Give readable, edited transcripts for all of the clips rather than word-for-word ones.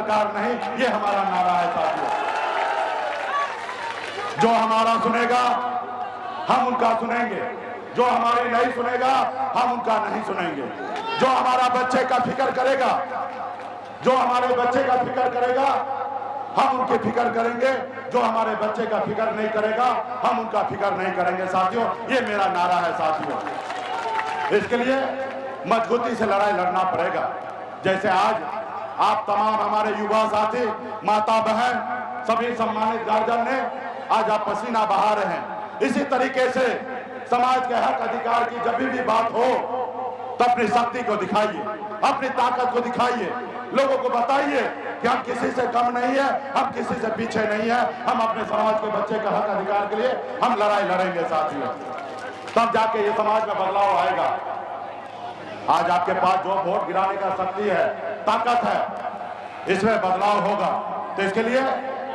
सरकार नहीं, ये हमारा नारा है साथियों। जो हमारा सुनेगा हम उनका सुनेंगे, जो हमारी नहीं सुनेगा हम उनका नहीं सुनेंगे। जो हमारा बच्चे का फिक्र करेगा, जो हमारे बच्चे का फिक्र करेगा हम उनकी फिक्र करेंगे, जो हमारे बच्चे का फिक्र नहीं करेगा हम उनका फिक्र नहीं करेंगे साथियों। ये मेरा नारा है साथियों। इसके लिए मजबूती से लड़ाई लड़ना पड़ेगा। जैसे आज आप तमाम हमारे युवा साथी, माता बहन, सभी सम्मानित गार्जियन ने आज आप पसीना बहा रहे हैं, इसी तरीके से समाज के हक अधिकार की जब भी बात हो तो अपनी शक्ति को दिखाइए, अपनी ताकत को दिखाइए, लोगों को बताइए कि हम किसी से कम नहीं है, हम किसी से पीछे नहीं है, हम अपने समाज के बच्चे का हक अधिकार के लिए हम लड़ाई लड़ेंगे साथियों। तब जाके ये समाज में बदलाव आएगा। आज आपके पास जो वोट गिराने का शक्ति है, ताकत है, इसमें बदलाव होगा। तो इसके लिए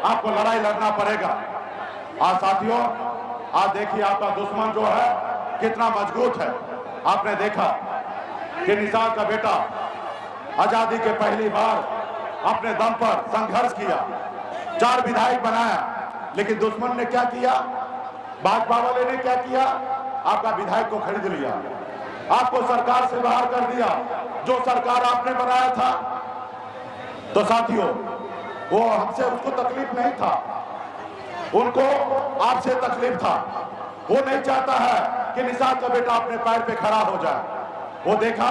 आपको लड़ाई लड़ना पड़ेगा। आज साथियों, आज देखिए आपका दुश्मन जो है कितना मजबूत है। आपने देखा कि निषाद का बेटा आजादी के पहली बार अपने दम पर संघर्ष किया, 4 विधायक बनाया, लेकिन दुश्मन ने क्या किया, भाजपा वाले ने क्या किया, आपका विधायक को खरीद लिया, आपको सरकार से बाहर कर दिया, जो सरकार आपने बनाया था। तो साथियों, वो हमसे उसको तकलीफ नहीं था, उनको आपसे तकलीफ था। वो नहीं चाहता है कि निषाद का बेटा अपने पैर पे खड़ा हो जाए। वो देखा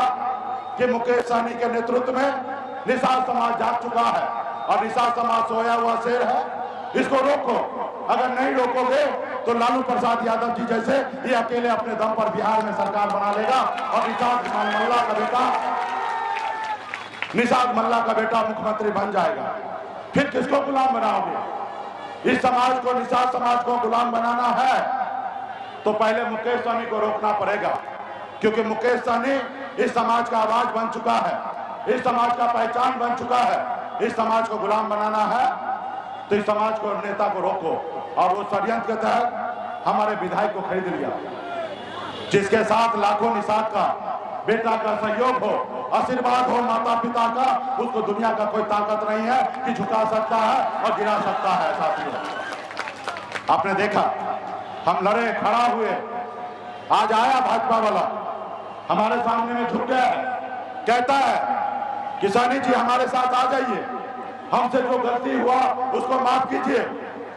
कि मुकेश सहनी के नेतृत्व में निषाद समाज जाग चुका है और निषाद समाज सोया हुआ शेर है, इसको रोको। अगर नहीं रोकोगे तो लालू प्रसाद यादव जी जैसे ये अकेले अपने दम पर बिहार में सरकार बना लेगा और निषाद मल्ला का बेटा मुख्यमंत्री बन जाएगा। फिर किसको गुलाम बनाओगे? इस समाज को, निषाद समाज को गुलाम बनाना है तो पहले मुकेश सहनी को रोकना पड़ेगा, क्योंकि मुकेश सहनी इस समाज का आवाज बन चुका है, इस समाज का पहचान बन चुका है। इस समाज को गुलाम बनाना है तो इस समाज को, नेता को रोको। और वो षड्यंत्र के तहत हमारे विधायक को खरीद लिया, जिसके साथ लाखों निषाद का बेटा का सहयोग हो, आशीर्वाद हो माता पिता का, उसको दुनिया का कोई ताकत नहीं है कि झुका सकता है और गिरा सकता है साथियों। आपने देखा हम लड़े, खड़ा हुए, आज आया भाजपा वाला हमारे सामने में झुक गया है, कहता है कि सहनी जी हमारे साथ आ जाइए, हमसे जो गलती हुआ उसको माफ कीजिए,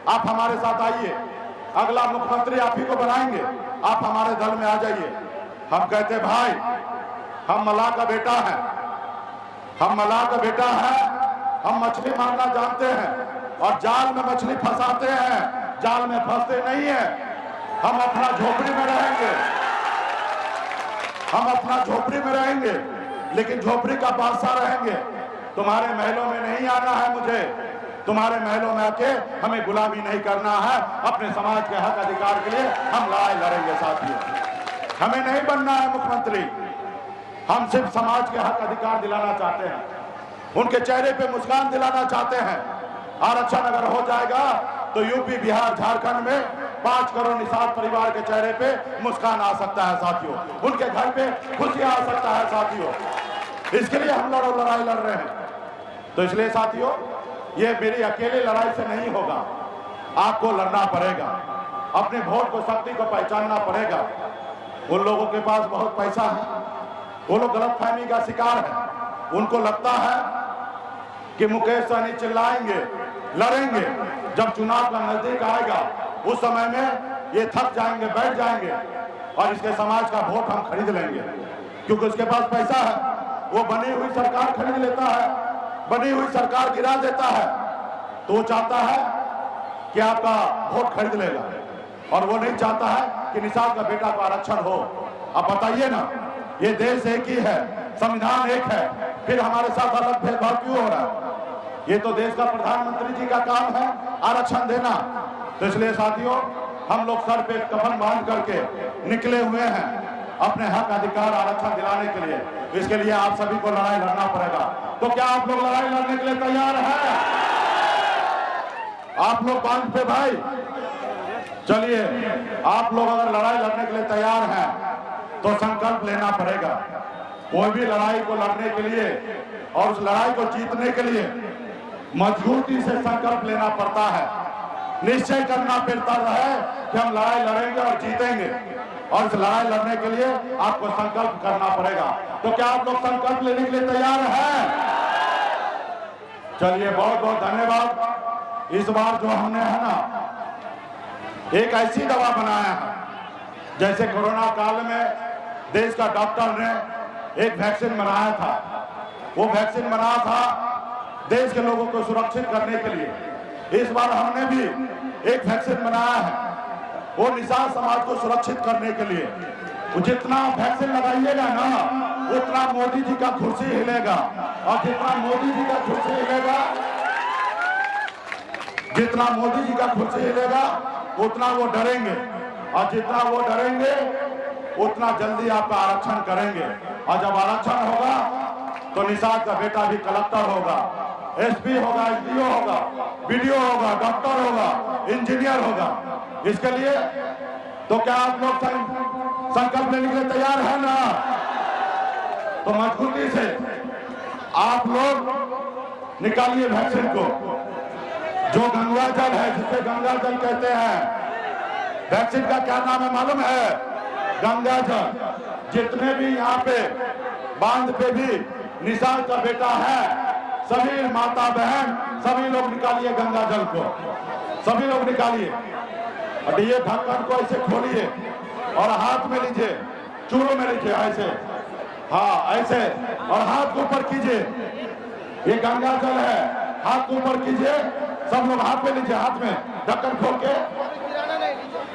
आप हमारे साथ आइए, अगला मुख्यमंत्री आप ही को बनाएंगे, आप हमारे दल में आ जाइए। हम कहते भाई, हम मल्लाह का बेटा है, हम मल्लाह का बेटा है, हम मछली मारना जानते हैं और जाल में मछली फंसाते हैं, जाल में फंसते नहीं है। हम अपना झोपड़ी में रहेंगे, हम अपना झोपड़ी में रहेंगे, लेकिन झोपड़ी का बादशाह रहेंगे। तुम्हारे महलों में नहीं आना है मुझे, तुम्हारे महलों में आके हमें गुलामी नहीं करना है। अपने समाज के हक अधिकार के लिए हम लड़ाई लड़ेंगे साथियों। हमें नहीं बनना है मुख्यमंत्री, हम सिर्फ समाज के हक अधिकार दिलाना चाहते हैं, उनके चेहरे पे मुस्कान दिलाना चाहते हैं। आरक्षण अगर हो जाएगा तो यूपी, बिहार, झारखंड में 5 करोड़ निषाद परिवार के चेहरे पे मुस्कान आ सकता है साथियों, उनके घर पे खुशियां आ सकता है साथियों। इसके लिए हम लड़ाई लड़ रहे हैं। तो इसलिए साथियों, ये मेरी अकेले लड़ाई से नहीं होगा, आपको लड़ना पड़ेगा, अपने वोट को, शक्ति को पहचानना पड़ेगा। उन लोगों के पास बहुत पैसा है, वो लोग गलतफहमी का शिकार है। उनको लगता है कि मुकेश सहनी चिल्लाएंगे, लड़ेंगे, जब चुनाव का नजदीक आएगा उस समय में ये थक जाएंगे, बैठ जाएंगे और इसके समाज का वोट हम खरीद लेंगे, क्योंकि उसके पास पैसा है। वो बनी हुई सरकार खरीद लेता है, बनी हुई सरकार गिरा देता है, तो वो चाहता है कि आपका वोट खरीद लेगा और वो नहीं चाहता है कि निषाद का बेटा का आरक्षण हो। अब बताइए ना, ये देश एक ही है, संविधान एक है, फिर हमारे साथ अलग भेदभाव क्यों हो रहा है? ये तो देश का प्रधानमंत्री जी का काम है आरक्षण देना। तो इसलिए साथियों, हम लोग सर पे कफन बांध करके निकले हुए हैं अपने हक अधिकार आरक्षण दिलाने के लिए। इसके लिए आप सभी को लड़ाई लड़ना पड़ेगा। तो क्या आप लोग लड़ाई लड़ने के लिए तैयार हैं? आप लोग बांध पे भाई, चलिए, आप लोग अगर लड़ाई लड़ने के लिए तैयार हैं तो संकल्प लेना पड़ेगा। कोई भी लड़ाई को लड़ने के लिए और उस लड़ाई को जीतने के लिए मजबूती से संकल्प लेना पड़ता है, निश्चय करना पड़ता है कि हम लड़ाई लड़ेंगे और जीतेंगे। और इस लड़ाई लड़ने के लिए आपको संकल्प करना पड़ेगा। तो क्या आप लोग संकल्प लेने के लिए तैयार हैं? चलिए, बहुत बहुत धन्यवाद। इस बार जो हमने है ना एक ऐसी दवा बनाया है, जैसे कोरोना काल में देश का डॉक्टर ने एक वैक्सीन बनाया था, वो वैक्सीन बना था देश के लोगों को सुरक्षित करने के लिए। इस बार हमने भी एक वैक्सीन बनाया है, वो निषाद समाज को सुरक्षित करने के लिए। जितना वैक्सीन लगाइएगा ना, उतना मोदी जी का कुर्सी हिलेगा, और जितना मोदी जी का कुर्सी हिलेगा, जितना मोदी जी का कुर्सी हिलेगा, उतना वो डरेंगे, और जितना वो डरेंगे उतना जल्दी आपका आरक्षण करेंगे। और जब आरक्षण होगा तो निषाद का बेटा भी कलेक्टर होगा, एसपी होगा, एसडीओ होगा, बीडीओ होगा, डॉक्टर होगा, इंजीनियर होगा। इसके लिए तो क्या आप लोग संकल्प लेने के लिए तैयार है ना? तो मजबूती से आप लोग निकालिए वैक्सीन को। जो गंगा जल है, जिसे गंगा जल कहते हैं, वैक्सीन का क्या नाम है मालूम है? गंगा जल। जितने भी यहाँ पे बांध पे भी निषाद का बेटा है, सभी माता बहन सभी लोग निकालिए गंगा जल को, सभी लोग निकालिए। और ये ढक्कन को ऐसे खोलिए और हाथ में लीजिए, चूड़ों में लीजिए ऐसे, हाँ ऐसे, और हाथ को ऊपर कीजिए। ये गंगा जल है, हाथ को ऊपर कीजिए, सब लोग हाथ में लीजिए, हाथ में ढक्कन खोल के